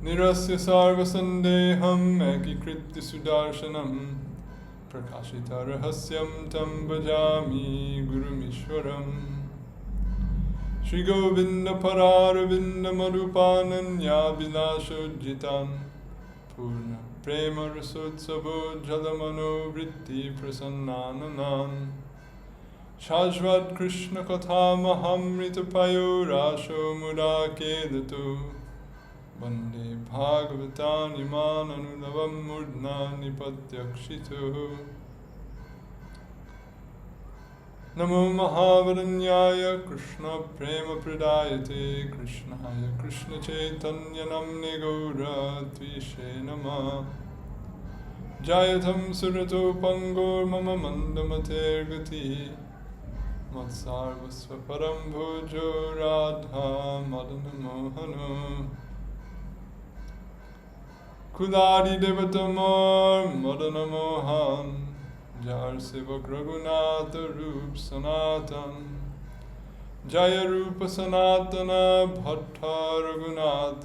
nirasya sarva sandeham ekikritya sudarshanam prakashita rahasyam tam bhajami gurumishwaram Shri Govinda Pararavinda Marupananya Vilashojitan Purna Prema Rasotsavo Jalamano Vritti Prasannananan Shajvat Krishna Katha Mahamrita Payo Rasho Murakedatu Vande Bhagavatam Iman Anudavam Murdna Nipatyakshitu Namo Mahavaranyaya Krishna Prema Pradayate Krishnaya Krishna Chaitanya Namne Gaura Tvishe Nama Jayatam Surato Pangor Mama Mandamater Gati Matsarvasva Param Bhojo Radha Madana Mohano Kudari Devatamar Madana Mohan Jar Sevak Raghunatha Rup Sanatan Jaya Rupa Sanatana Bhatta Raghunath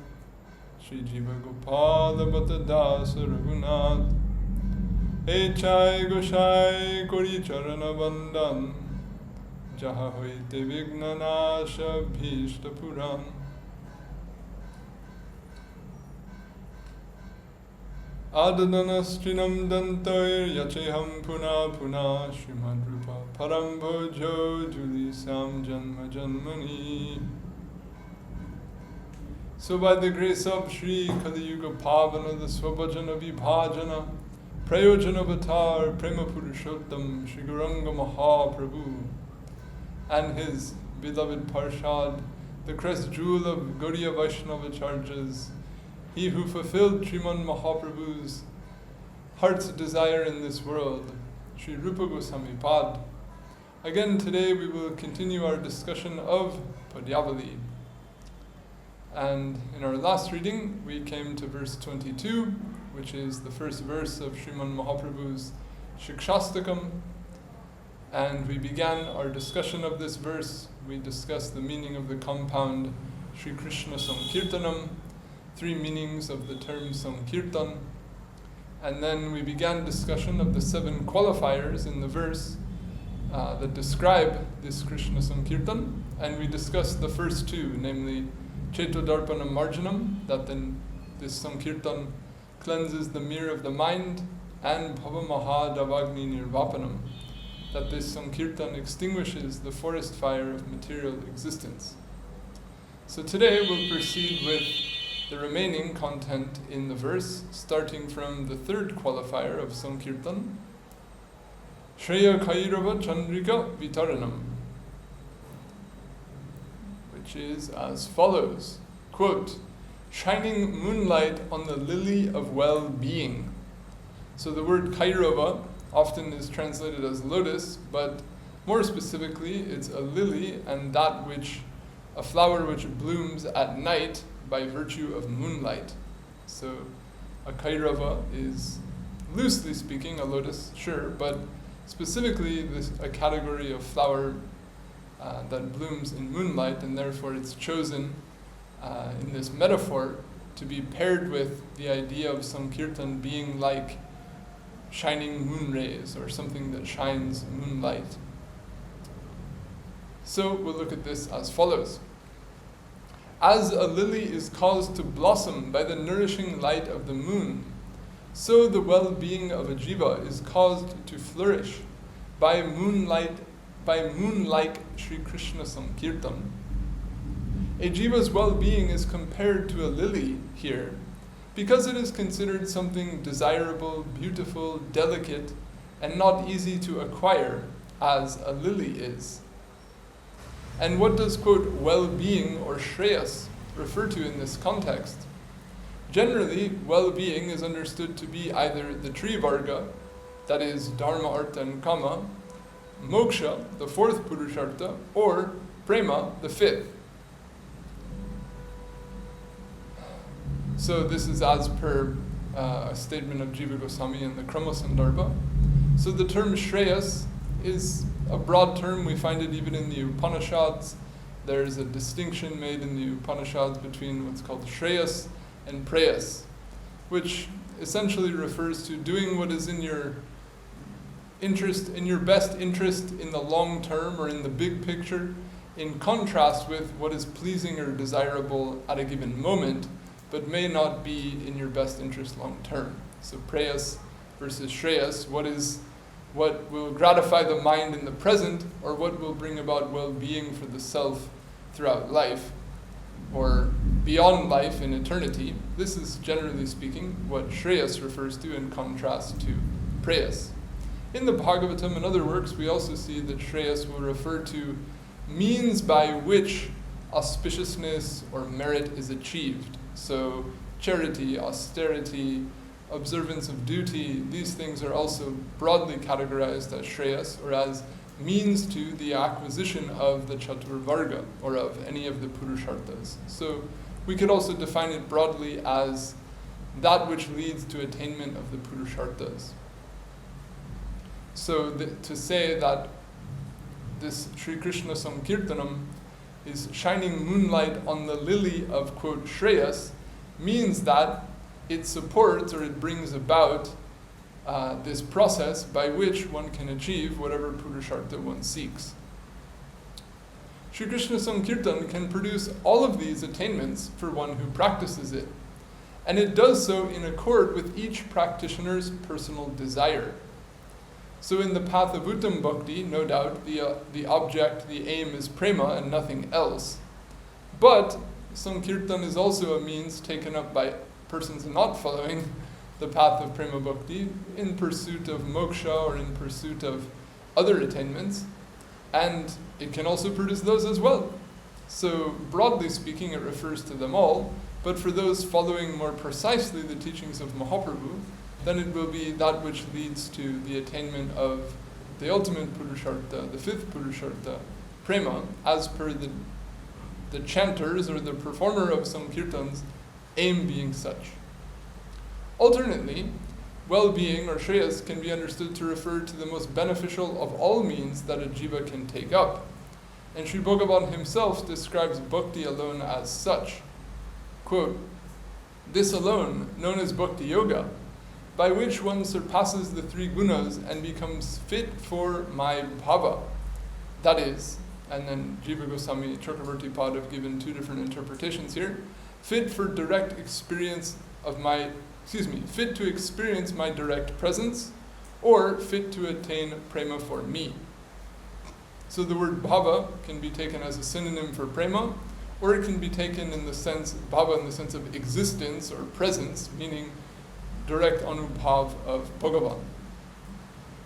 Shri Jiva Gopala Dasa Raghunath Echai Goshai Kori Charana Bandhan Jaha Hoite Vignanasha Bhishta Puram Adadanaśrinam dantair yacheham puna puna Srimad Rupa Param Bhojo Julisam Janma Janmani. So by the grace of Shri Kali Yuga Pavana, the Swabhajana Vibhajana, Prayojana Avatar, Prema Purushottam, Shri Gauranga Mahaprabhu, and his beloved Parshad, the crest jewel of Gaudiya Vaishnava Charjas, he who fulfilled Sriman Mahaprabhu's heart's desire in this world, Sri Rupa Gosvami Pad. Again, today we will continue our discussion of Padyavali. And in our last reading, we came to verse 22, which is the first verse of Sriman Mahaprabhu's Shikshastakam. And we began our discussion of this verse. We discussed the meaning of the compound Śrī Kṛṣṇa-saṅkīrtanam, 3 meanings of the term Sankirtan, and then we began discussion of the 7 qualifiers in the verse that describe this Krishna Sankirtan, and we discussed the first 2, namely ceto-darpaṇa-mārjanaṁ, that then this Sankirtan cleanses the mirror of the mind, and bhava-mahādāvāgni-nirvāpaṇaṁ, that this Sankirtan extinguishes the forest fire of material existence. So today we'll proceed with the remaining content in the verse, starting from the 3rd qualifier of Sankirtan, śreyaḥ-kairava-candrikā-vitaraṇaṁ, which is as follows, quote, shining moonlight on the lily of well-being. So the word kairava often is translated as lotus, but more specifically it's a lily, and that which, a flower which blooms at night by virtue of moonlight. So a kairava is, loosely speaking, a lotus, sure, but specifically a category of flower that blooms in moonlight, and therefore it's chosen in this metaphor to be paired with the idea of Sankirtan being like shining moon rays, or something that shines moonlight. So we'll look at this as follows. As a lily is caused to blossom by the nourishing light of the moon, so the well-being of a jiva is caused to flourish by moonlike Śrī Kṛṣṇa-saṅkīrtana. A jiva's well-being is compared to a lily here, because it is considered something desirable, beautiful, delicate, and not easy to acquire, as a lily is. And what does, quote, well-being or shreyas refer to in this context? Generally, well-being is understood to be either the Trivarga, that is, dharma, artha, and kama, moksha, the 4th purushartha, or prema, the 5th. So this is as per a statement of Jiva Gosvami in the Krama-sandarbha. So the term Shreyas is a broad term. We find it even in the Upanishads. There's a distinction made in the Upanishads between what's called Shreyas and prayas, which essentially refers to doing what is in your interest, in your best interest in the long term or in the big picture, in contrast with what is pleasing or desirable at a given moment, but may not be in your best interest long term. So prayas versus shreyas, what will gratify the mind in the present, or what will bring about well-being for the self throughout life, or beyond life in eternity. This is, generally speaking, what shreyas refers to in contrast to prayas. In the Bhagavatam and other works, we also see that shreyas will refer to means by which auspiciousness or merit is achieved. So charity, austerity, observance of duty, these things are also broadly categorized as shreyas, or as means to the acquisition of the chatur varga, or of any of the purusharthas. So we could also define it broadly as that which leads to attainment of the purusharthas. So to say that this Śrī Kṛṣṇa-saṅkīrtanam is shining moonlight on the lily of, quote, shreyas, means that it supports or it brings about this process by which one can achieve whatever purushartha one seeks. Śrī Kṛṣṇa-saṅkīrtana can produce all of these attainments for one who practices it, and it does so in accord with each practitioner's personal desire. So in the path of Uttam Bhakti, no doubt, the object, the aim is prema and nothing else. But Sankirtan is also a means taken up by persons not following the path of prema bhakti in pursuit of moksha or in pursuit of other attainments, and it can also produce those as well. So broadly speaking, it refers to them all, but for those following more precisely the teachings of Mahaprabhu, then it will be that which leads to the attainment of the ultimate purushartha, the fifth purushartha, prema, as per the chanters or the performer of some kirtans aim being such. Alternately, well-being or shreyas can be understood to refer to the most beneficial of all means that a jiva can take up. And Sri Bhagavan himself describes bhakti alone as such. Quote, "This alone, known as bhakti yoga, by which one surpasses the three gunas and becomes fit for my bhava." That is, and then Jiva Gosvami, Chakravarti Pad have given two different interpretations here, fit for direct experience of my, fit to experience my direct presence, or fit to attain prema for me. So the word bhava can be taken as a synonym for prema, or it can be taken in the sense, bhava in the sense of existence or presence, meaning direct anubhav of Bhagavan.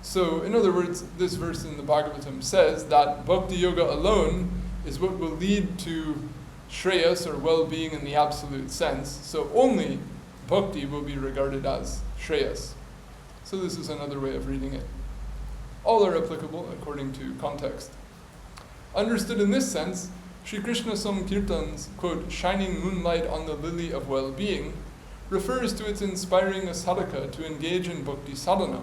So in other words, this verse in the Bhagavatam says that bhakti yoga alone is what will lead to shreyas or well-being in the absolute sense. So only bhakti will be regarded as shreyas. So this is another way of reading it. All are applicable according to context. Understood in this sense, Śrī Kṛṣṇa-saṅkīrtana's, quote, shining moonlight on the lily of well-being, refers to its inspiring a sadhaka to engage in bhakti sadhana,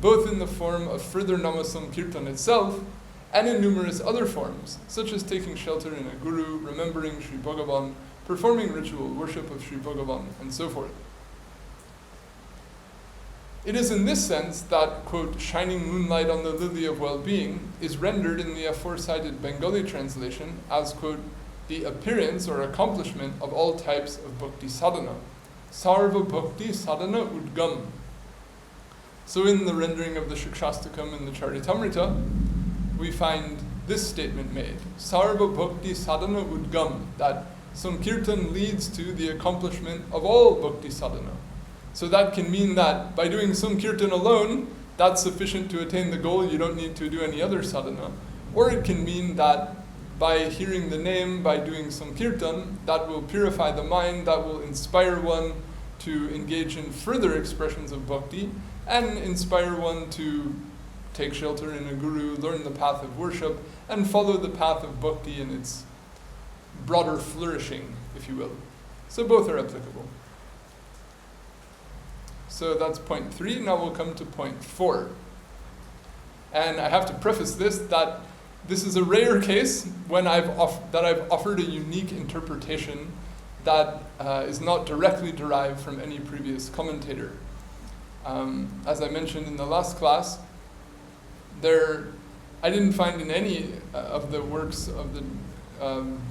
both in the form of further Nama-sankirtana itself and in numerous other forms, such as taking shelter in a guru, remembering Sri Bhagavan, performing ritual worship of Sri Bhagavan, and so forth. It is in this sense that, quote, shining moonlight on the lily of well-being is rendered in the aforecited Bengali translation as, quote, the appearance or accomplishment of all types of bhakti sadhana. Sarva bhakti sadhana udgam. So in the rendering of the Shikshastakam and the Charitamrita, we find this statement made. Sarva bhakti sadhana udgam, that Sankirtan leads to the accomplishment of all bhakti sadhana. So that can mean that by doing Sankirtan alone, that's sufficient to attain the goal, you don't need to do any other sadhana. Or it can mean that by hearing the name, by doing Sankirtan, that will purify the mind, that will inspire one to engage in further expressions of bhakti, and inspire one to take shelter in a guru, learn the path of worship, and follow the path of bhakti in its broader flourishing, if you will. So both are applicable. So that's point 3. Now we'll come to point 4. And I have to preface this, that this is a rare case when I've offered a unique interpretation that is not directly derived from any previous commentator. As I mentioned in the last class, I didn't find in any of the works of the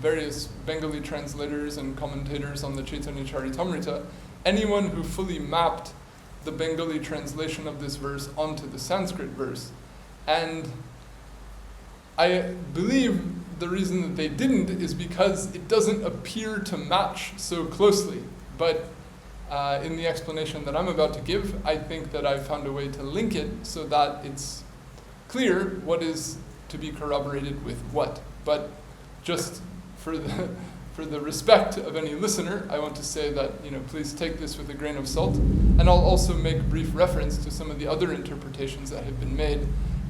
various Bengali translators and commentators on the Chaitanya Charitamrita anyone who fully mapped the Bengali translation of this verse onto the Sanskrit verse. And I believe the reason that they didn't is because it doesn't appear to match so closely. But in the explanation that I'm about to give, I think that I've found a way to link it so that it's clear what is to be corroborated with what. But just for the respect of any listener, I want to say that, please take this with a grain of salt. And I'll also make brief reference to some of the other interpretations that have been made,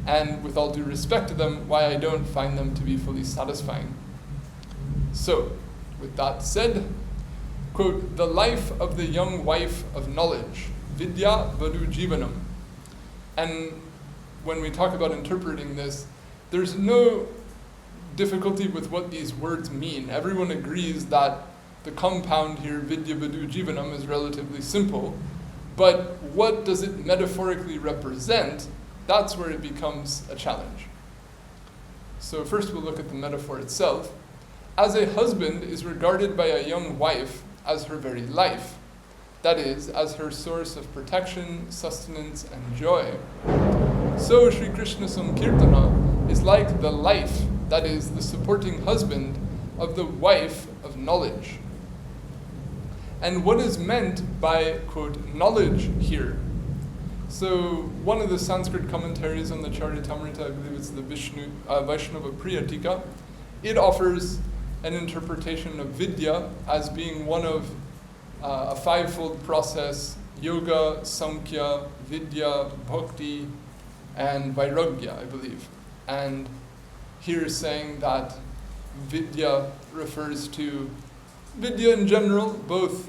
and with all due respect to them, why I don't find them to be fully satisfying. So, with that said, quote, "The life of the young wife of knowledge, vidyā-vadhū-jīvanam." And when we talk about interpreting this, there's no difficulty with what these words mean. Everyone agrees that the compound here, vidyā-vadhū-jīvanam, is relatively simple, but what does it metaphorically represent? That's where it becomes a challenge. So first we'll look at the metaphor itself. As a husband is regarded by a young wife as her very life, that is, as her source of protection, sustenance, and joy, so Śrī Kṛṣṇa-saṅkīrtana is like the life, that is, the supporting husband of the wife of knowledge. And what is meant by, quote, knowledge here? So one of the Sanskrit commentaries on the Charitamrita, I believe it's the Vaishnava Priya-tika, it offers an interpretation of vidya as being one of a fivefold process: yoga, samkhya, vidya, bhakti, and vairagya, I believe. And here saying that vidya refers to vidya in general, both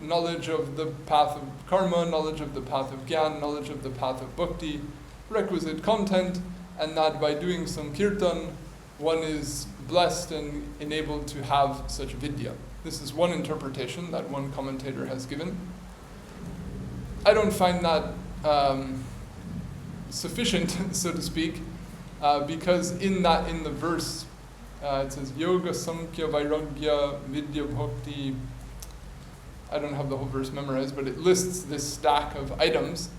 knowledge of the path of karma, knowledge of the path of gyan, knowledge of the path of bhakti, requisite content, and that by doing sankirtan, one is blessed and enabled to have such vidya. This is one interpretation that one commentator has given. I don't find that sufficient, so to speak, because in the verse it says yoga, samkhya, vairagya, vidya, bhakti. I don't have the whole verse memorized, but it lists this stack of items.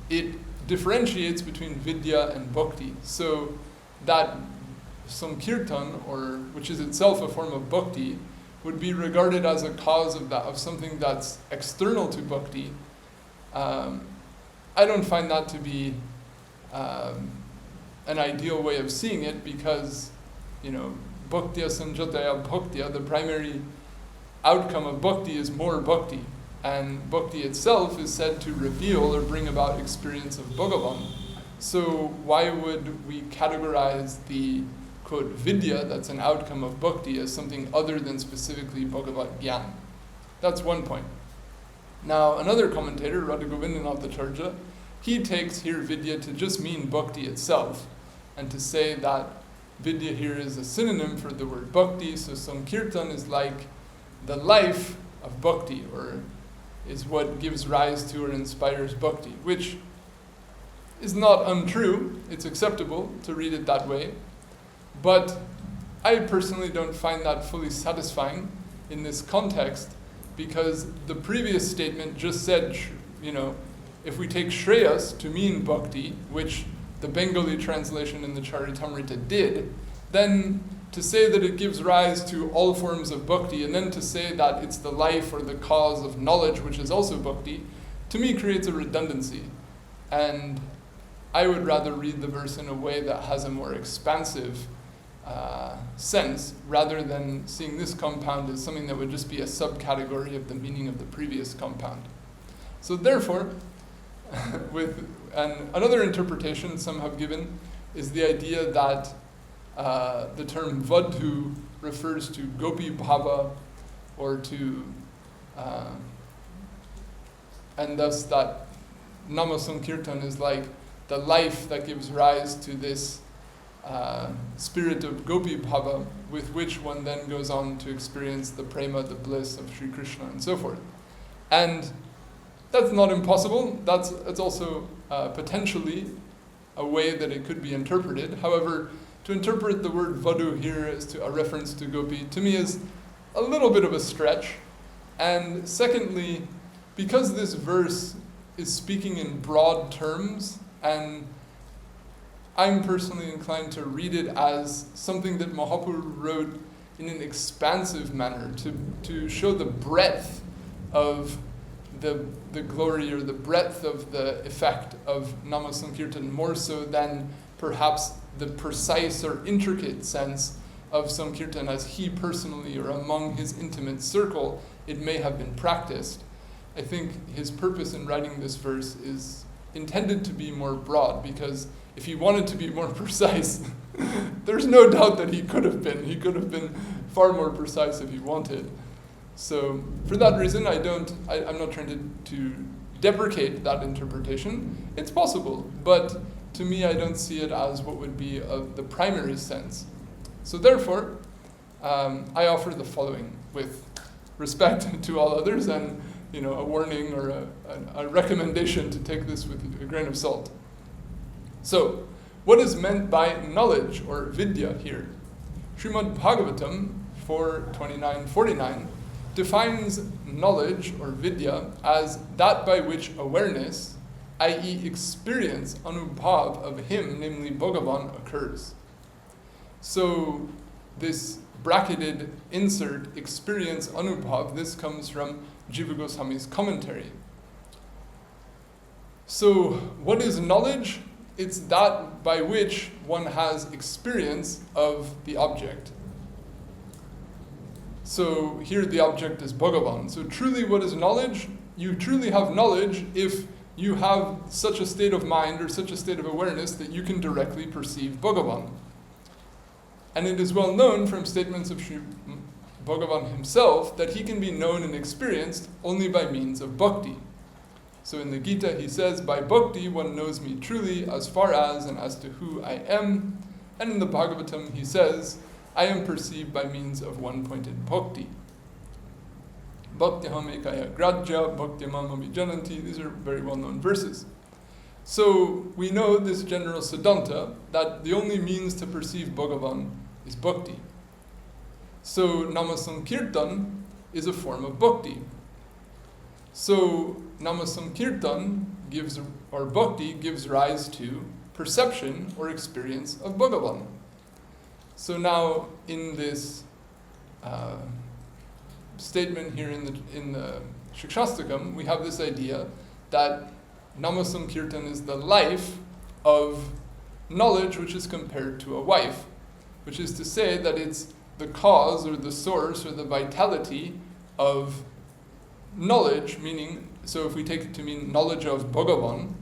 It differentiates between vidya and bhakti. So that sankirtan, which is itself a form of bhakti, would be regarded as a cause of something that's external to bhakti. I don't find that to be an ideal way of seeing it, because, bhaktya sanjataya bhaktya, the primary outcome of bhakti is more bhakti. And bhakti itself is said to reveal or bring about experience of Bhagavan. So why would we categorize the, quote, vidya, that's an outcome of bhakti, as something other than specifically Bhagavat Gyan? That's one point. Now, another commentator, Radhagovindanathacharya, he takes here vidya to just mean bhakti itself, and to say that vidya here is a synonym for the word bhakti, so sankirtan is like the life of bhakti, or is what gives rise to or inspires bhakti, which is not untrue. It's acceptable to read it that way, but I personally don't find that fully satisfying in this context, because the previous statement just said, if we take shreyas to mean bhakti, which the Bengali translation in the Charitamrita did, then to say that it gives rise to all forms of bhakti, and then to say that it's the life or the cause of knowledge, which is also bhakti, to me creates a redundancy. And I would rather read the verse in a way that has a more expansive sense, rather than seeing this compound as something that would just be a subcategory of the meaning of the previous compound. So therefore, another interpretation some have given is the idea that the term vadhu refers to gopi bhava, or to, and thus that Nama-sankirtana is like the life that gives rise to this spirit of gopi bhava, with which one then goes on to experience the prema, the bliss of Śrī Kṛṣṇa and so forth. And that's not impossible. It's also potentially a way that it could be interpreted. However, to interpret the word vadhu here as to a reference to gopi, to me is a little bit of a stretch. And secondly, because this verse is speaking in broad terms, and I'm personally inclined to read it as something that Mahaprabhu wrote in an expansive manner to show the breadth of the glory or the breadth of the effect of Nama-sankirtana, more so than perhaps the precise or intricate sense of Sankirtan as he personally or among his intimate circle it may have been practiced. I think his purpose in writing this verse is intended to be more broad, because if he wanted to be more precise, there's no doubt that he could have been. He could have been far more precise if he wanted. So for that reason, I'm not trying to deprecate that interpretation. It's possible, but to me, I don't see it as what would be of the primary sense. So therefore, I offer the following with respect to all others, and a warning or a recommendation to take this with a grain of salt. So, what is meant by knowledge or vidya here? Srimad Bhagavatam 4:29-49 defines knowledge or vidya as that by which awareness, i.e. experience, anubhav of him, namely Bhagavan, occurs. So this bracketed insert, experience anubhav, this comes from Jiva Gosvami's commentary. So what is knowledge? It's that by which one has experience of the object. So here the object is Bhagavan. So truly what is knowledge? You truly have knowledge if you have such a state of mind or such a state of awareness that you can directly perceive Bhagavan. And it is well known from statements of Sri Bhagavan himself that he can be known and experienced only by means of bhakti. So in the Gita he says, by bhakti one knows me truly as far as and as to who I am. And in the Bhagavatam he says, I am perceived by means of one-pointed bhakti. Bhaktiham ekaya grajya, bhaktimam abhijananti. These are very well-known verses. So we know this general siddhānta, that the only means to perceive Bhagavan is bhakti. So Nama-sankirtana is a form of bhakti. So Nama-sankirtana gives, or bhakti gives rise to perception or experience of Bhagavan. So now in this statement here in the Shikshastakam, we have this idea that Nama-sankirtana is the life of knowledge which is compared to a wife, which is to say that it's the cause or the source or the vitality of knowledge, meaning, so if we take it to mean knowledge of Bhagavan,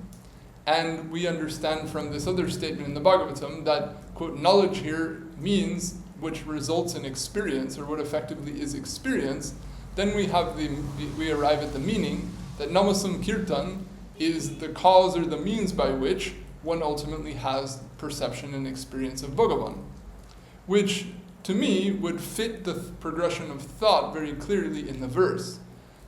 and we understand from this other statement in the Bhagavatam that, quote, knowledge here means which results in experience, or what effectively is experience, then we arrive at the meaning that Nama-sankirtana is the cause or the means by which one ultimately has perception and experience of Bhagavan, which to me would fit the progression of thought very clearly in the verse.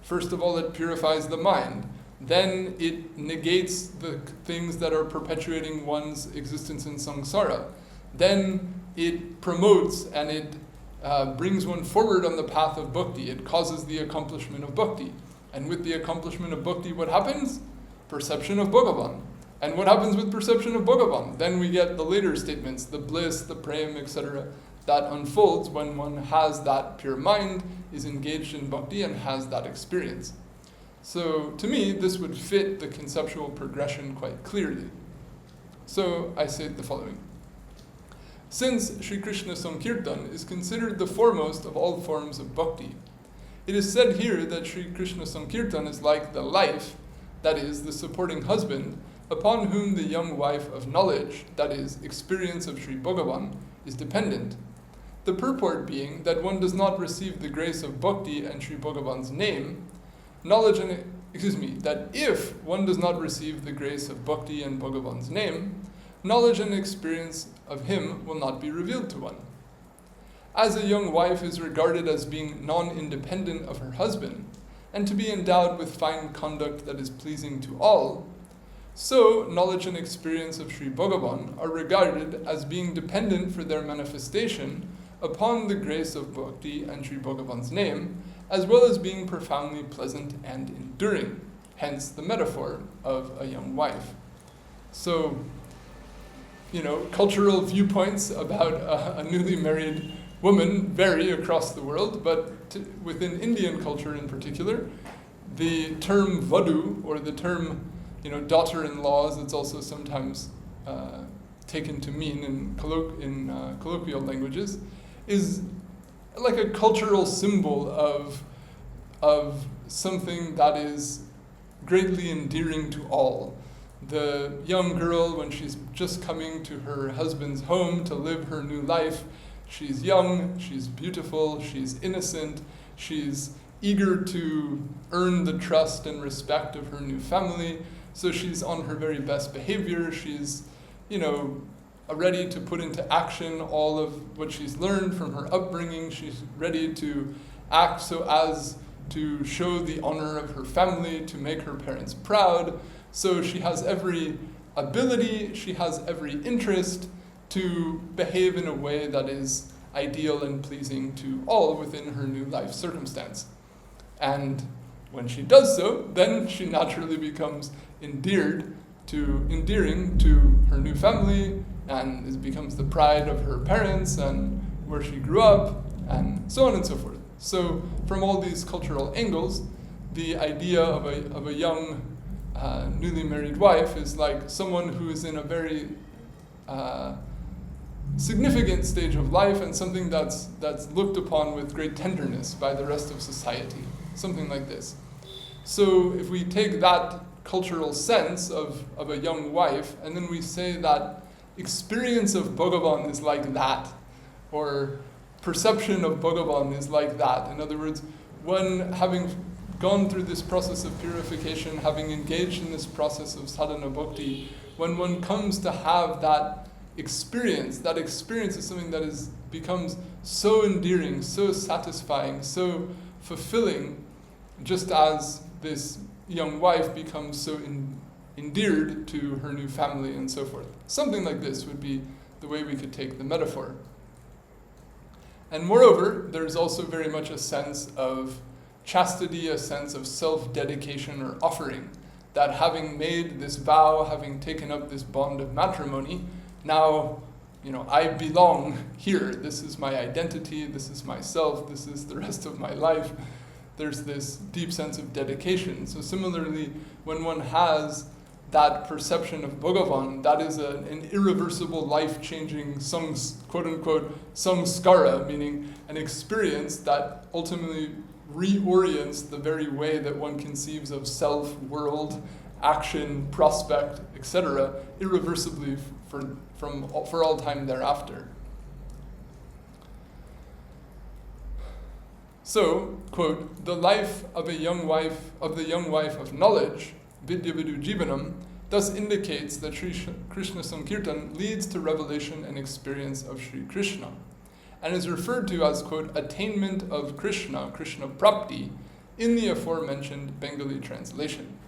First of all, it purifies the mind. Then it negates the things that are perpetuating one's existence in samsara. Then it promotes and it brings one forward on the path of bhakti. It causes the accomplishment of bhakti. And with the accomplishment of bhakti, what happens? Perception of Bhagavan. And what happens with perception of Bhagavan? Then we get the later statements, the bliss, the prem, etc., that unfolds when one has that pure mind, is engaged in bhakti, and has that experience. So to me, this would fit the conceptual progression quite clearly. So I say the following. Since Śrī Kṛṣṇa-saṅkīrtana is considered the foremost of all forms of bhakti, it is said here that Śrī Kṛṣṇa-saṅkīrtana is like the life, that is, the supporting husband, upon whom the young wife of knowledge, that is, experience of Sri Bhagavan, is dependent. The purport being that one does not receive the grace of bhakti and Sri Bhagavan's name, that if one does not receive the grace of bhakti and Bhagavan's name, knowledge and experience of him will not be revealed to one. As a young wife is regarded as being non-independent of her husband, and to be endowed with fine conduct that is pleasing to all, so knowledge and experience of Sri Bhagavan are regarded as being dependent for their manifestation upon the grace of bhakti and Sri Bhagavan's name, as well as being profoundly pleasant and enduring, hence the metaphor of a young wife. So, cultural viewpoints about a newly married woman vary across the world, but within Indian culture in particular, the term vadhu, or the term daughter-in-law, as it's also sometimes taken to mean in colloquial languages, is like a cultural symbol of something that is greatly endearing to all. The young girl, when she's just coming to her husband's home to live her new life, she's young, she's beautiful, she's innocent, she's eager to earn the trust and respect of her new family, so she's on her very best behavior, she's, ready to put into action all of what she's learned from her upbringing, she's ready to act so as to show the honor of her family, to make her parents proud, so she has every ability, she has every interest to behave in a way that is ideal and pleasing to all within her new life circumstance. And when she does so, then she naturally becomes endearing to her new family, and it becomes the pride of her parents and where she grew up, and so on and so forth. So from all these cultural angles, the idea of a young newly married wife is like someone who is in a very significant stage of life, and something that's looked upon with great tenderness by the rest of society, something like this. So if we take that cultural sense of a young wife, and then we say that experience of Bhagavan is like that, or perception of Bhagavan is like that. In other words, one having gone through this process of purification, having engaged in this process of sadhana bhakti, when one comes to have that experience is something that becomes so endearing, so satisfying, so fulfilling, just as this young wife becomes so endeared to her new family and so forth. Something like this would be the way we could take the metaphor. And moreover, there's also very much a sense of chastity, a sense of self-dedication or offering, that having made this vow, having taken up this bond of matrimony, now, I belong here. This is my identity, this is myself, this is the rest of my life. There's this deep sense of dedication. So similarly, when one has that perception of Bhagavan, that is an irreversible, life-changing, quote-unquote, samskara, meaning an experience that ultimately reorients the very way that one conceives of self, world, action, prospect, etc., irreversibly for all time thereafter. So, quote, the life of the young wife of knowledge, vidyā-vadhū-jīvanam, thus indicates that Śrī Kṛṣṇa-saṅkīrtana leads to revelation and experience of Śrī Kṛṣṇa, and is referred to as, quote, attainment of Krishna prapti, in the aforementioned Bengali translation.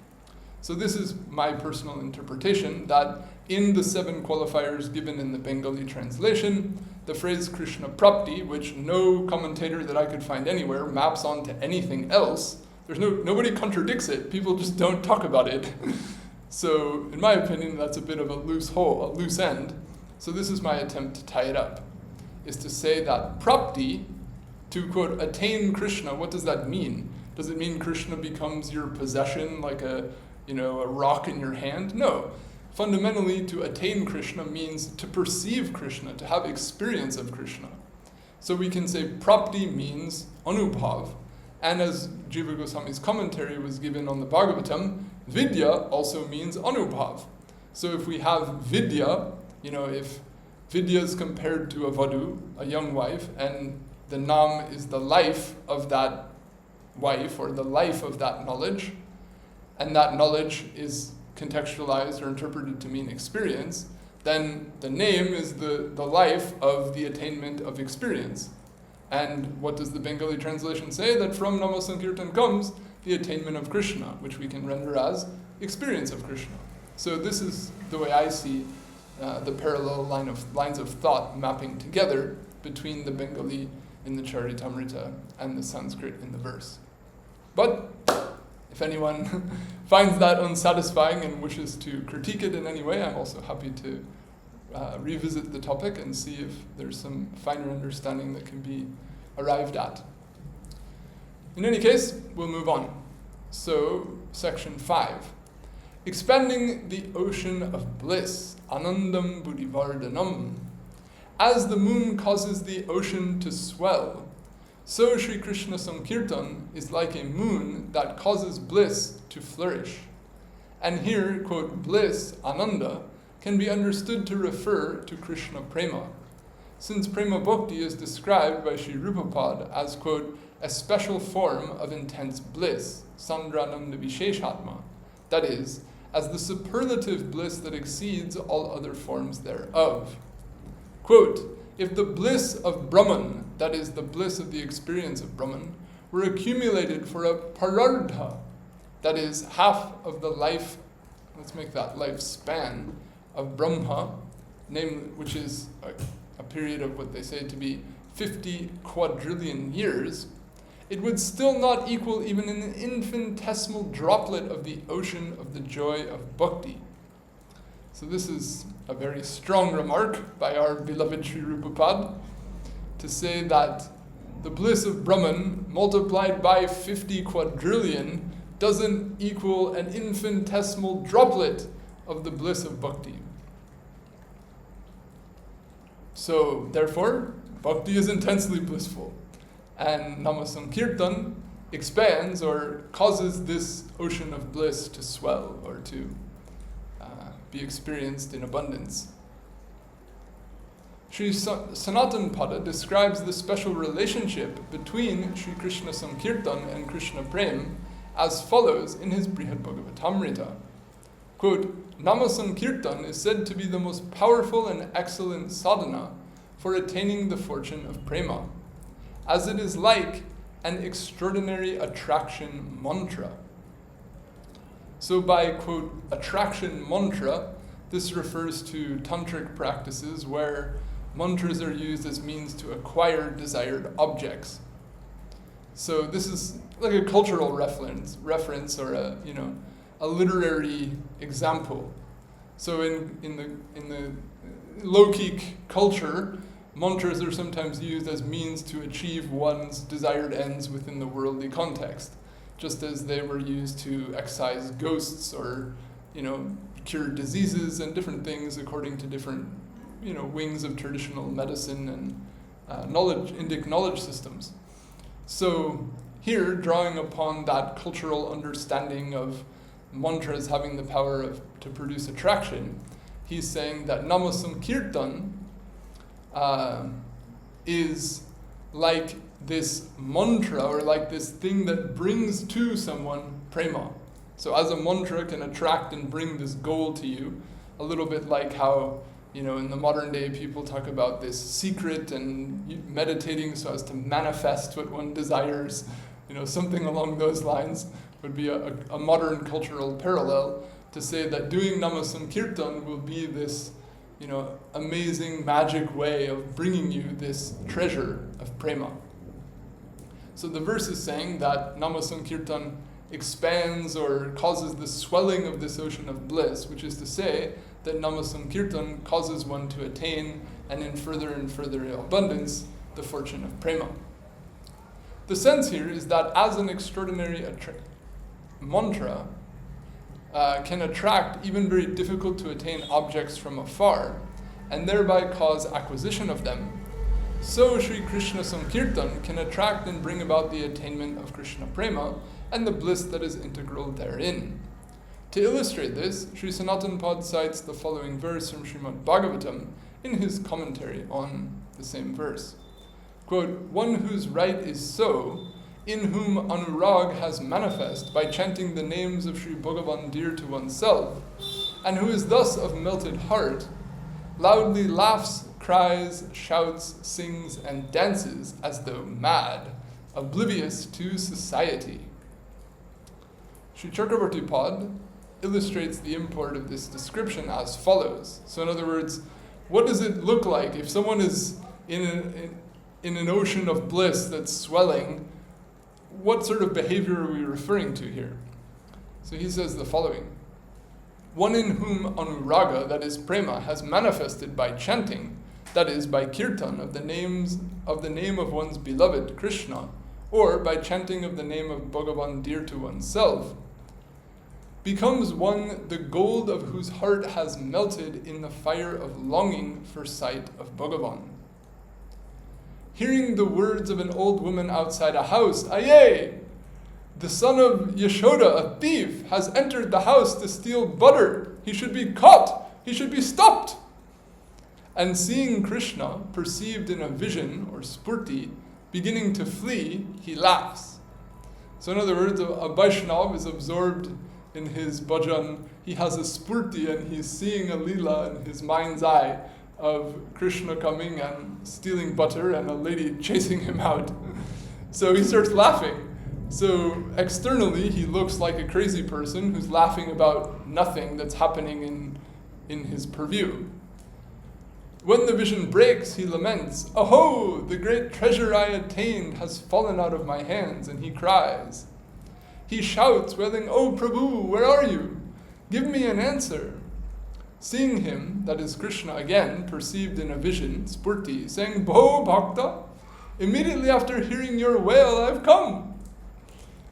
So this is my personal interpretation, that in the 7 qualifiers given in the Bengali translation, the phrase Krishna prapti, which no commentator that I could find anywhere maps onto anything else, nobody contradicts it, people just don't talk about it. So in my opinion, that's a bit of a loose end. So this is my attempt to tie it up, is to say that prapti, to quote, attain Krishna, what does that mean? Does it mean Krishna becomes your possession, like a rock in your hand? No. Fundamentally, to attain Krishna means to perceive Krishna, to have experience of Krishna. So we can say prapti means anubhav. And as Jiva Goswami's commentary was given on the Bhagavatam, vidya also means anubhav. So if we have vidya, if vidya is compared to a vadhu, a young wife, and the nam is the life of that wife, or the life of that knowledge, and that knowledge is contextualized or interpreted to mean experience, then the name is the life of the attainment of experience. And what does the Bengali translation say? That from Nama-sankirtana comes the attainment of Krishna, which we can render as experience of Krishna. So this is the way I see the parallel lines of thought mapping together between the Bengali in the Charitamrita and the Sanskrit in the verse. But if anyone finds that unsatisfying and wishes to critique it in any way, I'm also happy to revisit the topic and see if there's some finer understanding that can be arrived at. In any case, we'll move on. So, section 5. Expanding the ocean of bliss, ānandāmbudhi-vardhanaṁ. As the moon causes the ocean to swell, so Śrī Kṛṣṇa-saṅkīrtana is like a moon that causes bliss to flourish. And here, quote, bliss, ananda, can be understood to refer to Krishna prema, since prema bhakti is described by Sri Rupa Prabhupada as, quote, a special form of intense bliss, sandrananda visheshatma, that is, as the superlative bliss that exceeds all other forms thereof. Quote, if the bliss of Brahman, that is, the bliss of the experience of Brahman, were accumulated for a parardha, that is, half of the life, let's make that lifespan, of Brahma, which is a period of what they say to be 50 quadrillion years, it would still not equal even an infinitesimal droplet of the ocean of the joy of bhakti. So this is a very strong remark by our beloved Sri Rupa Prabhupada to say that the bliss of Brahman multiplied by 50 quadrillion doesn't equal an infinitesimal droplet of the bliss of bhakti. So, therefore, bhakti is intensely blissful. And Nama-sankirtana expands or causes this ocean of bliss to swell or to be experienced in abundance. Sri Sanatana Pada describes the special relationship between Śrī Kṛṣṇa-saṅkīrtana and Krishna Prem as follows in his Brihad Bhagavatamrita. Quote, Nama-sankirtana is said to be the most powerful and excellent sadhana for attaining the fortune of prema, as it is like an extraordinary attraction mantra. So by, quote, attraction mantra, this refers to tantric practices where mantras are used as means to acquire desired objects. So this is like a cultural reference or a literary example. So in the Lokik culture, mantras are sometimes used as means to achieve one's desired ends within the worldly context, just as they were used to excise ghosts or, cure diseases and different things according to different, wings of traditional medicine and Indic knowledge systems. So here, drawing upon that cultural understanding of mantras having the power to produce attraction, he's saying that Nama-sankirtana is like this mantra or like this thing that brings to someone prema. So as a mantra can attract and bring this goal to you, a little bit like how, in the modern day people talk about this secret and meditating so as to manifest what one desires, something along those lines would be a modern cultural parallel to say that doing Nama-sankirtana will be this, amazing magic way of bringing you this treasure of prema. So the verse is saying that Nama-sankirtana expands or causes the swelling of this ocean of bliss, which is to say that Nama-sankirtana causes one to attain, and in further and further abundance, the fortune of prema. The sense here is that as an extraordinary mantra can attract even very difficult to attain objects from afar, and thereby cause acquisition of them, so Śrī Kṛṣṇa-saṅkīrtana can attract and bring about the attainment of Krishna prema and the bliss that is integral therein. To illustrate this, Sri Sanatana Pada cites the following verse from Srimad Bhagavatam in his commentary on the same verse. Quote, one whose right is so, in whom anurag has manifest by chanting the names of Sri Bhagavan dear to oneself, and who is thus of melted heart, loudly laughs, cries, shouts, sings, and dances as though mad, oblivious to society. Sri Chakravarti Pad illustrates the import of this description as follows. So in other words, what does it look like if someone is in an ocean of bliss that's swelling? What sort of behavior are we referring to here? So he says the following. One in whom anuraga, that is prema, has manifested by chanting, that is by kirtan of the name of one's beloved Krishna, or by chanting of the name of Bhagavan dear to oneself, becomes one the gold of whose heart has melted in the fire of longing for sight of Bhagavan. Hearing the words of an old woman outside a house, Aye! The son of Yashoda, a thief, has entered the house to steal butter. He should be caught. He should be stopped. And seeing Krishna, perceived in a vision, or spurti, beginning to flee, he laughs. So in other words, a Vaishnav is absorbed in his bhajan. He has a spurti and he's seeing a lila in his mind's eye of Krishna coming and stealing butter and a lady chasing him out. So he starts laughing. So externally, he looks like a crazy person who's laughing about nothing that's happening in his purview. When the vision breaks, he laments, Aho, the great treasure I attained has fallen out of my hands, and he cries. He shouts, wailing, Oh Prabhu, where are you? Give me an answer. Seeing him, that is Krishna again, perceived in a vision, spurti, saying, Bho Bhakta, immediately after hearing your wail, I've come.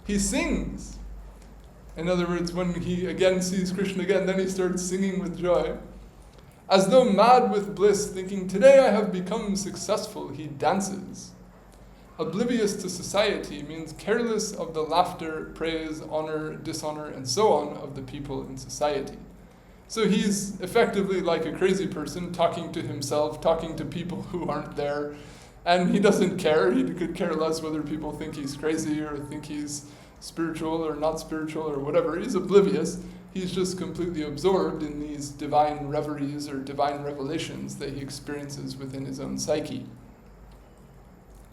He sings. In other words, when he again sees Krishna again, then he starts singing with joy. As though mad with bliss, thinking, today I have become successful, he dances. Oblivious to society means careless of the laughter, praise, honor, dishonor, and so on of the people in society. So he's effectively like a crazy person, talking to himself, talking to people who aren't there, and he doesn't care. He could care less whether people think he's crazy or think he's spiritual or not spiritual or whatever. He's oblivious. He's just completely absorbed in these divine reveries or divine revelations that he experiences within his own psyche.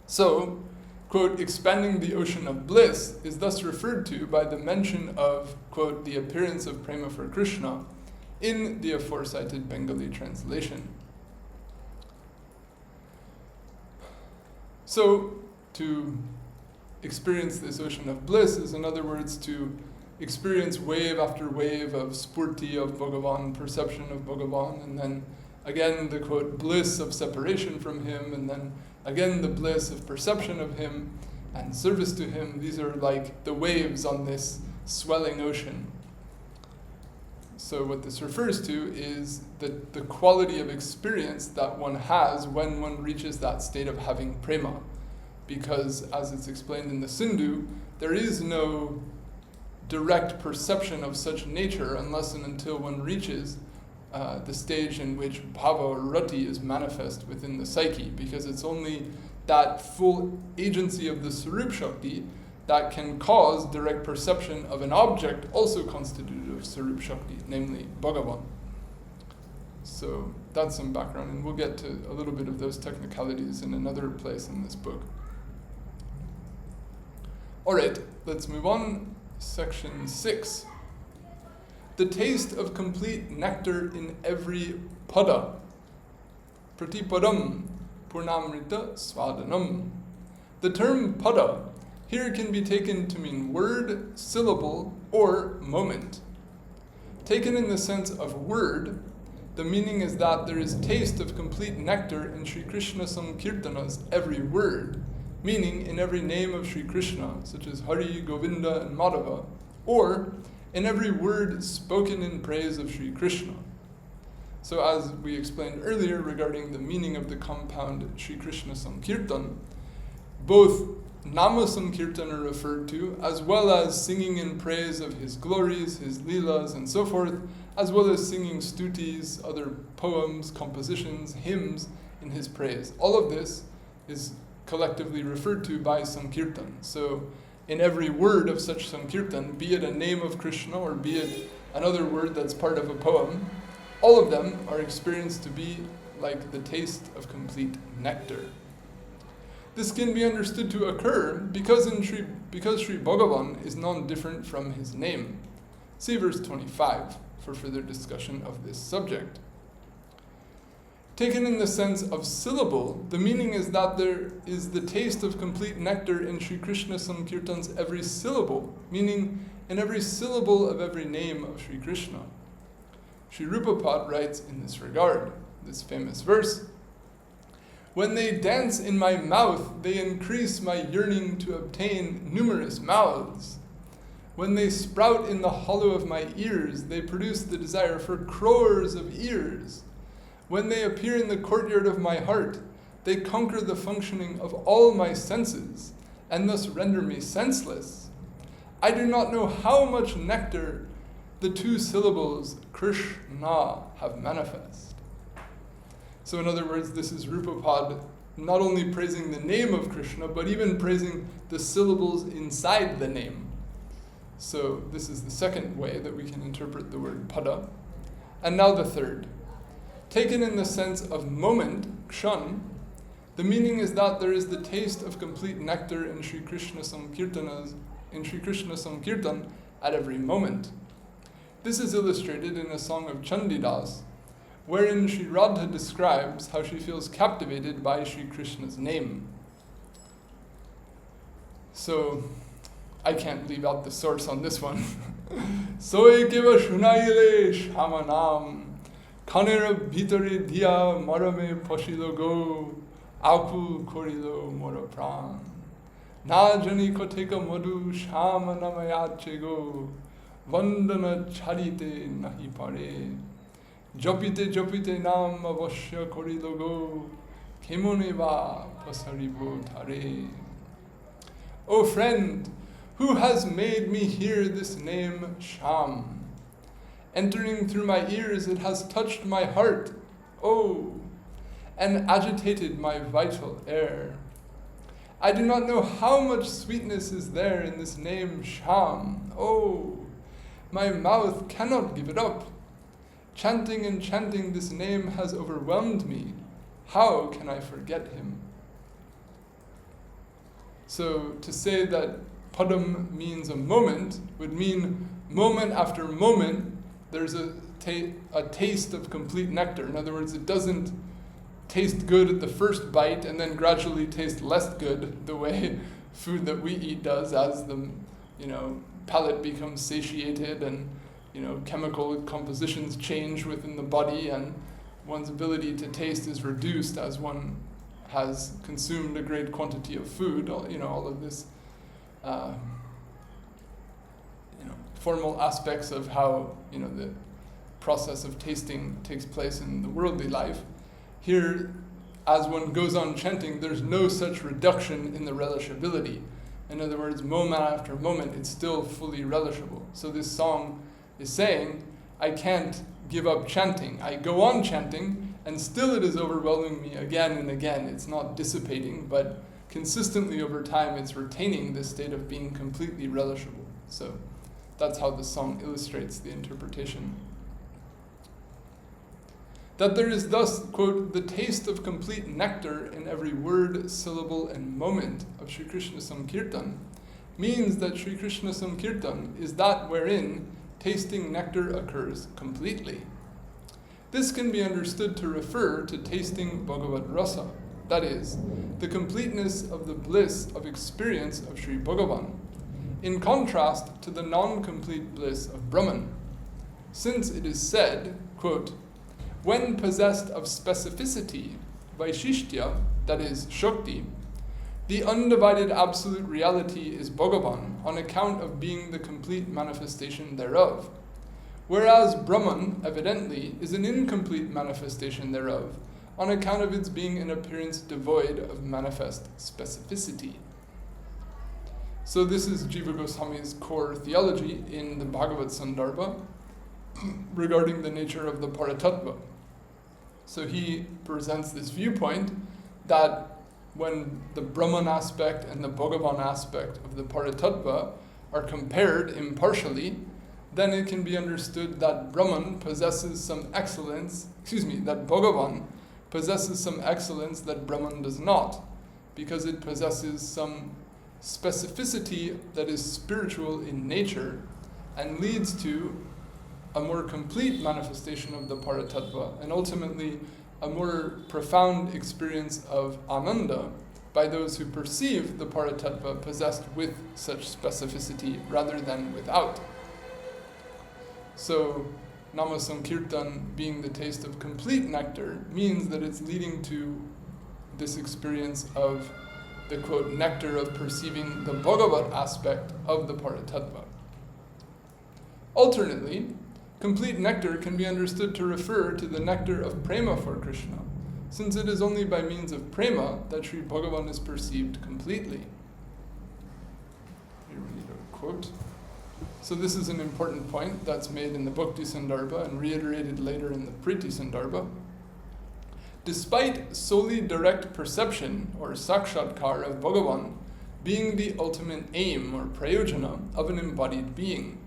So, quote, expanding the ocean of bliss is thus referred to by the mention of, quote, the appearance of prema for Krishna in the aforecited Bengali translation. So, to experience this ocean of bliss is, in other words, to experience wave after wave of spurti of Bhagavan, perception of Bhagavan, and then again the, quote, bliss of separation from him, and then again the bliss of perception of him and service to him. These are like the waves on this swelling ocean. So what this refers to is the quality of experience that one has when one reaches that state of having prema. Because, as it's explained in the Sindhu, there is no direct perception of such nature unless and until one reaches the stage in which bhava or rati is manifest within the psyche, because it's only that full agency of the Sarup Shakti that can cause direct perception of an object also constituted of Sarup Shakti, namely Bhagavan. So that's some background, and we'll get to a little bit of those technicalities in another place in this book. Alright, let's move on. Section 6. The taste of complete nectar in every pada. Prati-padaṁ, pūrṇāmṛtāsvādanaṁ. The term pada here can be taken to mean word, syllable, or moment. Taken in the sense of word, the meaning is that there is taste of complete nectar in Śrī Kṛṣṇa-saṅkīrtana's every word, meaning in every name of Sri Krishna, such as Hari, Govinda, and Madhava, or in every word spoken in praise of Sri Krishna. So as we explained earlier regarding the meaning of the compound Śrī Kṛṣṇa-saṅkīrtana, both Nama-sankirtana are referred to, as well as singing in praise of his glories, his leelas, and so forth, as well as singing stutis, other poems, compositions, hymns in his praise. All of this is collectively referred to by Sankirtan. So in every word of such Sankirtan, be it a name of Krishna or be it another word that's part of a poem, All of them are experienced to be like the taste of complete nectar. This can be understood to occur because Sri Bhagavan is non-different from his name. See verse 25 for further discussion of this subject. Taken in the sense of syllable, the meaning is that there is the taste of complete nectar in Śrī Kṛṣṇa-saṅkīrtan's every syllable, meaning in every syllable of every name of Sri Krishna. Sri Rupa writes in this regard, this famous verse, "When they dance in my mouth, they increase my yearning to obtain numerous mouths. When they sprout in the hollow of my ears, they produce the desire for crores of ears. When they appear in the courtyard of my heart, they conquer the functioning of all my senses, and thus render me senseless. I do not know how much nectar the two syllables Krishna have manifest." So in other words, this is Rupa not only praising the name of Krishna, but even praising the syllables inside the name. So this is the second way that we can interpret the word pada. And now the third. Taken in the sense of moment, kshan, the meaning is that there is the taste of complete nectar in Śrī Kṛṣṇa-saṅkīrtana at every moment. This is illustrated in a song of Chandidas, wherein Sri Radha describes how she feels captivated by Sri Krishna's name. So, I can't leave out the source on this one. Soe keva shunaile shamanam, kanera bhitare diya marame poshilo go, aku korilo mora pran. Na jani koteka modu shamanamayache go, vandana charite nahi pare. Jopite nam avashya korilo go, kemone va pasaribo tare. O friend, who has made me hear this name Sham? Entering through my ears, it has touched my heart, oh, and agitated my vital air. I do not know how much sweetness is there in this name Sham, oh, my mouth cannot give it up. Chanting and chanting this name has overwhelmed me. How can I forget him? So to say that padam means a moment would mean moment after moment there's a taste of complete nectar. In other words, it doesn't taste good at the first bite and then gradually taste less good the way food that we eat does as the palate becomes satiated and chemical compositions change within the body and one's ability to taste is reduced as one has consumed a great quantity of food. All of this formal aspects of how the process of tasting takes place in the worldly life. Here, as one goes on chanting, there's no such reduction in the relishability. In other words, moment after moment, it's still fully relishable. So this song is saying, I can't give up chanting. I go on chanting, and still it is overwhelming me again and again. It's not dissipating, but consistently over time, it's retaining this state of being completely relishable. So that's how the song illustrates the interpretation. That there is thus, quote, the taste of complete nectar in every word, syllable, and moment of Śrī Kṛṣṇa-saṅkīrtana means that Śrī Kṛṣṇa-saṅkīrtana is that wherein tasting nectar occurs completely. This can be understood to refer to tasting Bhagavad Rasa, that is, the completeness of the bliss of experience of Sri Bhagavan, in contrast to the non-complete bliss of Brahman, since it is said, quote, when possessed of specificity, Vaishishtya, that is, Shakti, the undivided absolute reality is Bhagavan on account of being the complete manifestation thereof, whereas Brahman, evidently, is an incomplete manifestation thereof on account of its being an appearance devoid of manifest specificity. So this is Jiva Goswami's core theology in the Bhagavad Sandarbha regarding the nature of the Paratattva. So he presents this viewpoint that when the Brahman aspect and the Bhagavan aspect of the Paratattva are compared impartially, then it can be understood that Brahman possesses some excellence, that Bhagavan possesses some excellence that Brahman does not, because it possesses some specificity that is spiritual in nature and leads to a more complete manifestation of the Paratattva and ultimately a more profound experience of Ananda by those who perceive the Paratattva possessed with such specificity rather than without. So, Nama-sankirtana being the taste of complete nectar means that it's leading to this experience of the quote nectar of perceiving the Bhagavat aspect of the Paratattva. Alternately, complete nectar can be understood to refer to the nectar of prema for Krishna, since it is only by means of prema that Sri Bhagavan is perceived completely. Here we need a quote. So this is an important point that's made in the Bhakti Sandarbha and reiterated later in the Priti Sandarbha. Despite solely direct perception or sakshatkar of Bhagavan being the ultimate aim or prayojana of an embodied being,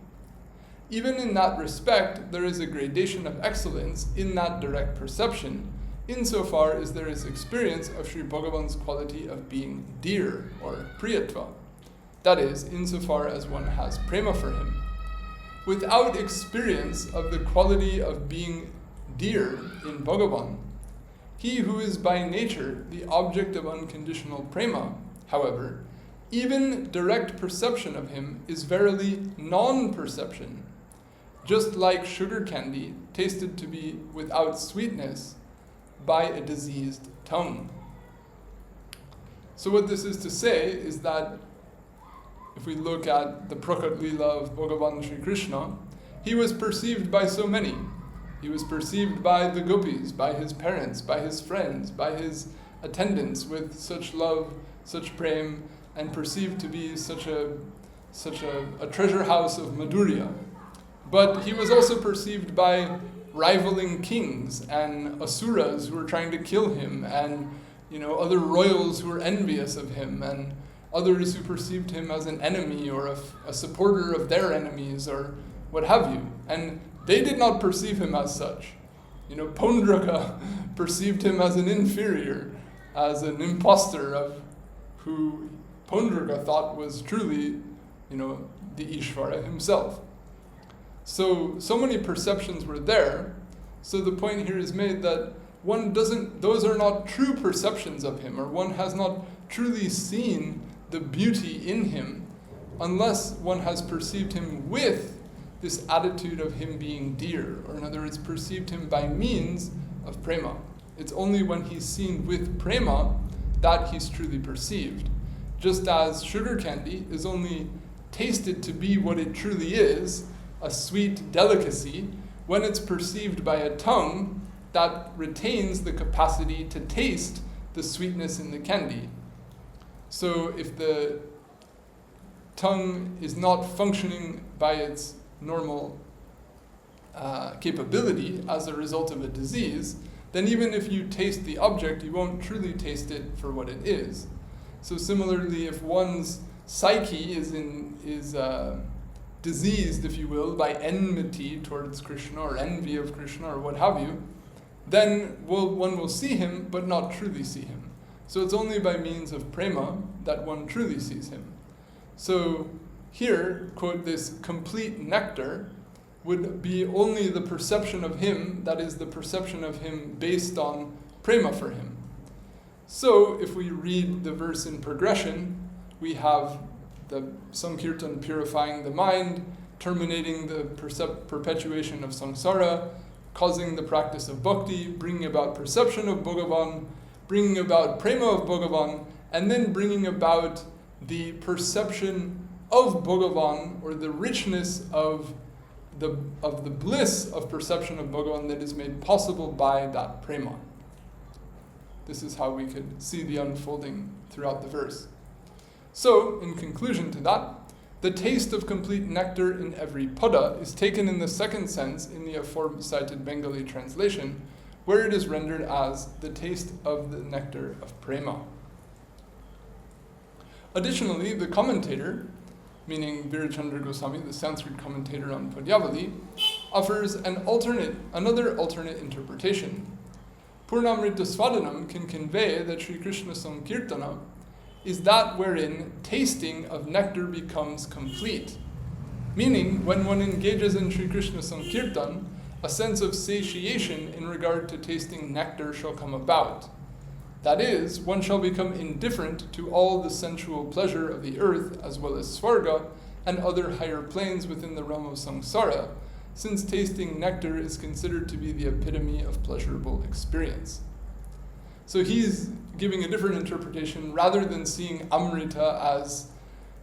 even in that respect, there is a gradation of excellence in that direct perception, insofar as there is experience of Sri Bhagavan's quality of being dear or priyatva. That is, insofar as one has prema for him. Without experience of the quality of being dear in Bhagavan, he who is by nature the object of unconditional prema, however, even direct perception of him is verily non-perception, just like sugar candy tasted to be without sweetness by a diseased tongue. So what this is to say is that if we look at the Prakat Leela of Bhagavan Shri Krishna, he was perceived by so many. He was perceived by the gopis, by his parents, by his friends, by his attendants with such love, such prem, and perceived to be such a treasure house of Madhurya. But he was also perceived by rivaling kings and asuras who were trying to kill him, and other royals who were envious of him, and others who perceived him as an enemy or a supporter of their enemies or what have you. And they did not perceive him as such. Pondraka perceived him as an inferior, as an impostor of who Pondraka thought was truly, the Ishvara himself. So many perceptions were there. So the point here is made that those are not true perceptions of him, or one has not truly seen the beauty in him unless one has perceived him with this attitude of him being dear, or in other words, perceived him by means of prema. It's only when he's seen with prema that he's truly perceived. Just as sugar candy is only tasted to be what it truly is, a sweet delicacy, when it's perceived by a tongue that retains the capacity to taste the sweetness in the candy. So if the tongue is not functioning by its normal capability as a result of a disease, then even if you taste the object, you won't truly taste it for what it is. So similarly, if one's psyche is diseased, if you will, by enmity towards Krishna or envy of Krishna or what have you, then one will see him but not truly see him. So it's only by means of prema that one truly sees him. So here, quote, this complete nectar would be only the perception of him, that is the perception of him based on prema for him. So if we read the verse in progression, we have the Sankirtan purifying the mind, terminating the perpetuation of samsara, causing the practice of bhakti, bringing about perception of Bhagavan, bringing about prema of Bhagavan, and then bringing about the perception of Bhagavan, or the richness of the bliss of perception of Bhagavan that is made possible by that prema. This is how we could see the unfolding throughout the verse. So, in conclusion to that, the taste of complete nectar in every pada is taken in the second sense in the aforementioned Bengali translation, where it is rendered as the taste of the nectar of prema. Additionally, the commentator meaning Viracandra Gosvami, the Sanskrit commentator on Padyavali, offers another alternate interpretation. Pūrṇāmṛtāsvādanaṁ can convey that Śrī Kṛṣṇa-saṅkīrtana is that wherein tasting of nectar becomes complete. Meaning, when one engages in Śrī Kṛṣṇa-saṅkīrtana, a sense of satiation in regard to tasting nectar shall come about. That is, one shall become indifferent to all the sensual pleasure of the earth, as well as Svarga, and other higher planes within the realm of samsara, since tasting nectar is considered to be the epitome of pleasurable experience. So he's giving a different interpretation. Rather than seeing Amrita as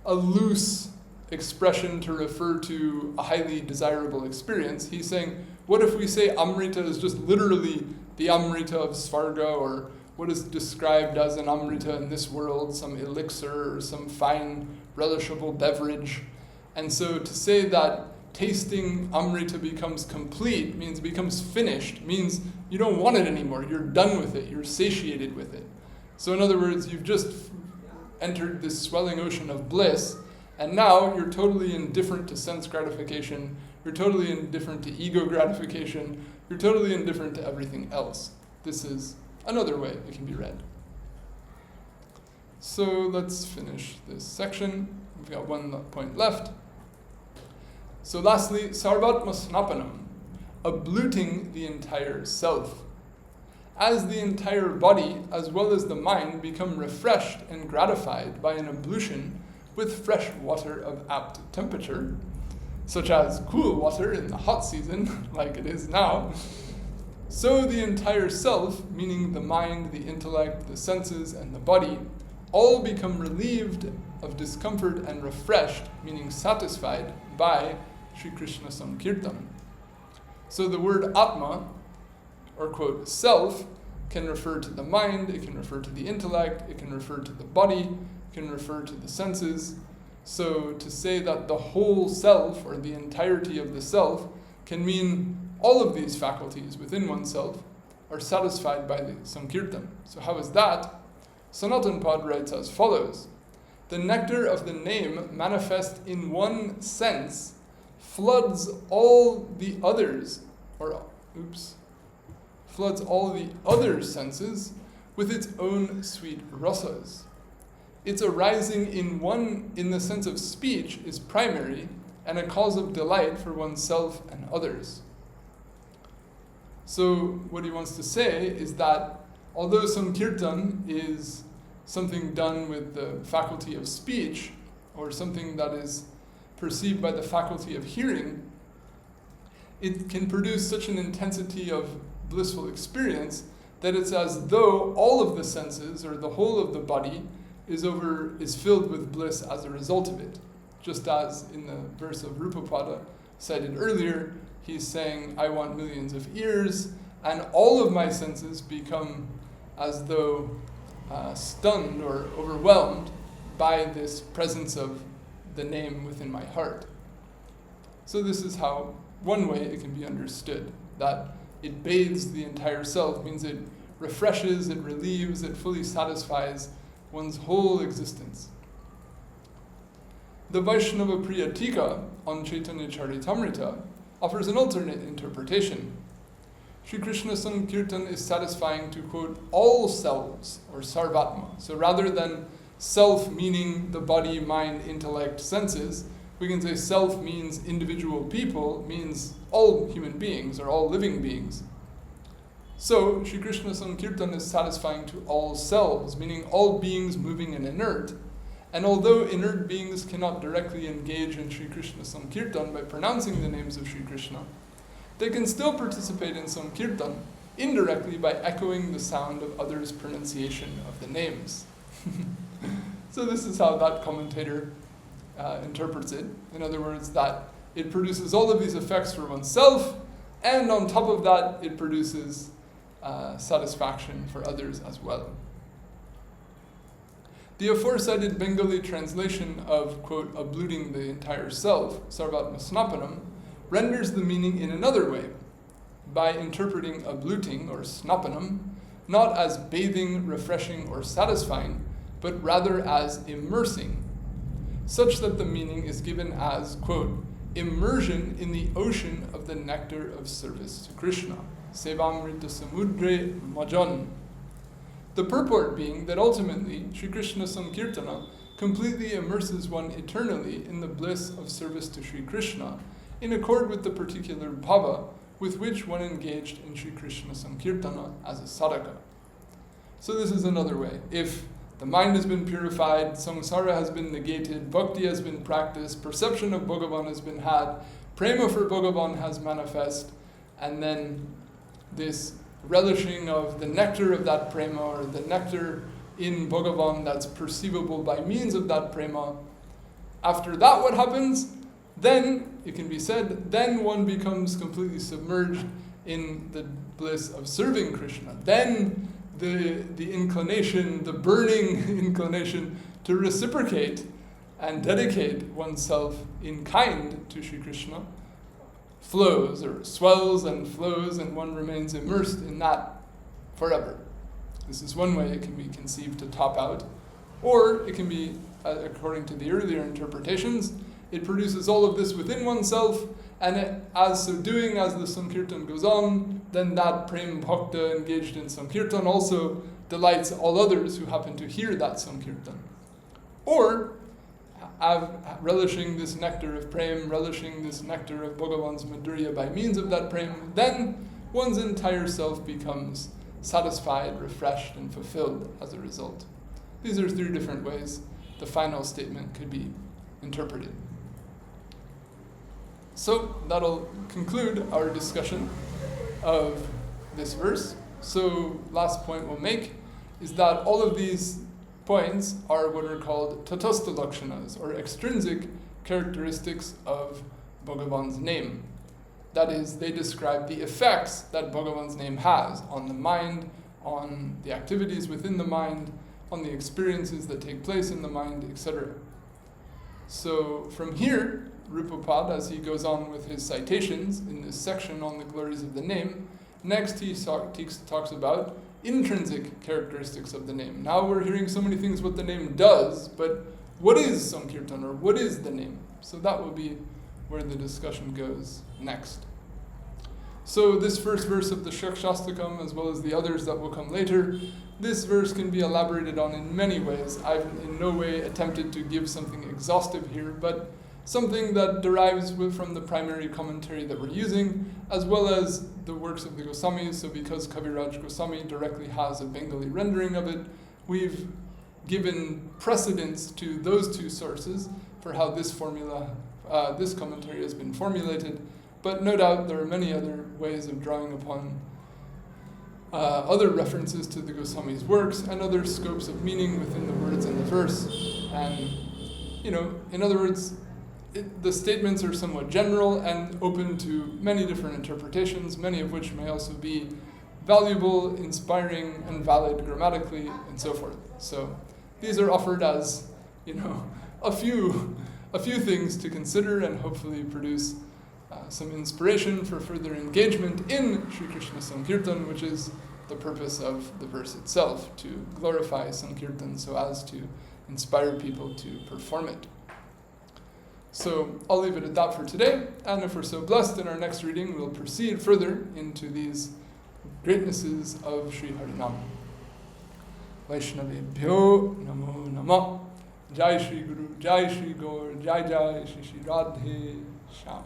a loose expression to refer to a highly desirable experience, he's saying, what if we say Amrita is just literally the Amrita of Svarga, or what is described as an Amrita in this world, some elixir or some fine relishable beverage. And so to say that tasting Amrita becomes complete means it becomes finished, means you don't want it anymore, you're done with it, you're satiated with it. So in other words, you've just entered this swelling ocean of bliss, and now you're totally indifferent to sense gratification, you're totally indifferent to ego gratification, you're totally indifferent to everything else. This is another way it can be read. So let's finish this section. We've got one point left. So lastly, sarvātma-snapanaṁ, abluting the entire self. As the entire body, as well as the mind, become refreshed and gratified by an ablution with fresh water of apt temperature, such as cool water in the hot season, like it is now, so the entire self, meaning the mind, the intellect, the senses, and the body, all become relieved of discomfort and refreshed, meaning satisfied, by Śrī Kṛṣṇa-saṅkīrtana. So the word Atma, or quote, self, can refer to the mind, it can refer to the intellect, it can refer to the body, it can refer to the senses. So to say that the whole self, or the entirety of the self, can mean all of these faculties within oneself are satisfied by the Sankirtan. So how is that? Sanatana Pad writes as follows: the nectar of the name manifest in one sense floods all the others, floods all the other senses with its own sweet rasas. Its arising in the sense of speech is primary and a cause of delight for oneself and others. So what he wants to say is that although Sankirtan is something done with the faculty of speech, or something that is perceived by the faculty of hearing, it can produce such an intensity of blissful experience that it's as though all of the senses, or the whole of the body, is filled with bliss as a result of it. Just as in the verse of Rupapada cited earlier, he's saying, I want millions of ears, and all of my senses become as though stunned or overwhelmed by this presence of the name within my heart. So this is how, one way it can be understood, that it bathes the entire self, means it refreshes, it relieves, it fully satisfies one's whole existence. The Vaishnava Priya-tika on Chaitanya Charitamrita offers an alternate interpretation. Śrī Kṛṣṇa-saṅkīrtana is satisfying to, quote, all selves, or sarvātma. So rather than self meaning the body, mind, intellect, senses, we can say self means individual people, means all human beings, or all living beings. So Śrī Kṛṣṇa-saṅkīrtana is satisfying to all selves, meaning all beings moving and inert. And although inert beings cannot directly engage in Śrī Kṛṣṇa-saṅkīrtana by pronouncing the names of Śrī Krishna, they can still participate in Sankirtan indirectly by echoing the sound of others' pronunciation of the names. So this is how that commentator interprets it. In other words, that it produces all of these effects for oneself, and on top of that, it produces satisfaction for others as well. The aforesaid Bengali translation of, quote, abluting the entire self, sarvātma-snapanaṁ, renders the meaning in another way, by interpreting abluting, or snapanam, not as bathing, refreshing, or satisfying, but rather as immersing. such that the meaning is given as, quote, immersion in the ocean of the nectar of service to Krishna, sevamrita samudre majan. The purport being that ultimately Śrī Kṛṣṇa-saṅkīrtana completely immerses one eternally in the bliss of service to Sri Krishna, in accord with the particular bhava with which one engaged in Śrī Kṛṣṇa-saṅkīrtana as a sadhaka. So this is another way. If the mind has been purified, samsara has been negated, bhakti has been practiced, perception of Bhagavan has been had, prema for Bhagavan has manifest, and then this relishing of the nectar of that prema, or the nectar in Bhagavan that's perceivable by means of that prema. After that, what happens? Then, it can be said, then one becomes completely submerged in the bliss of serving Krishna. Then the inclination, the burning inclination to reciprocate and dedicate oneself in kind to Sri Krishna flows, or swells and flows, and one remains immersed in that forever. This is one way it can be conceived to top out. Or it can be, according to the earlier interpretations, it produces all of this within oneself, and as so doing, as the Sankirtan goes on, then that Prem Bhakta engaged in Sankirtan also delights all others who happen to hear that Sankirtan. Or, relishing this nectar of Prem, relishing this nectar of Bhagavan's Madhurya by means of that Prem, then one's entire self becomes satisfied, refreshed, and fulfilled as a result. These are three different ways the final statement could be interpreted. So that'll conclude our discussion of this verse. So last point we'll make is that all of these points are what are called tatastha lakshanas, or extrinsic characteristics of Bhagavan's name. That is, they describe the effects that Bhagavan's name has on the mind, on the activities within the mind, on the experiences that take place in the mind, etc. So from here, Rupapada, as he goes on with his citations in this section on the glories of the name, next he talks about intrinsic characteristics of the name. Now we're hearing so many things what the name does, but what is Sankirtan, or what is the name? So that will be where the discussion goes next. So this first verse of the Shakshastakam, as well as the others that will come later, this verse can be elaborated on in many ways. I've in no way attempted to give something exhaustive here, but something that derives from the primary commentary that we're using, as well as the works of the Goswamis. So because Kaviraj Goswami directly has a Bengali rendering of it, we've given precedence to those two sources for how this this commentary has been formulated. But no doubt there are many other ways of drawing upon other references to the Goswami's works and other scopes of meaning within the words in the verse. And, in other words, the statements are somewhat general and open to many different interpretations, many of which may also be valuable, inspiring, and valid grammatically, and so forth. So these are offered as, a few things to consider and hopefully produce some inspiration for further engagement in Śrī Kṛṣṇa-saṅkīrtana, which is the purpose of the verse itself, to glorify Sankirtan so as to inspire people to perform it. So I'll leave it at that for today, and if we're so blessed in our next reading, we'll proceed further into these greatnesses of Sri Harinam. Vaishnavebhyo Namo Namah. Jai Shri Guru, Jai Shri Gaur, Jai Jai Shri Shri Radhe Shyam.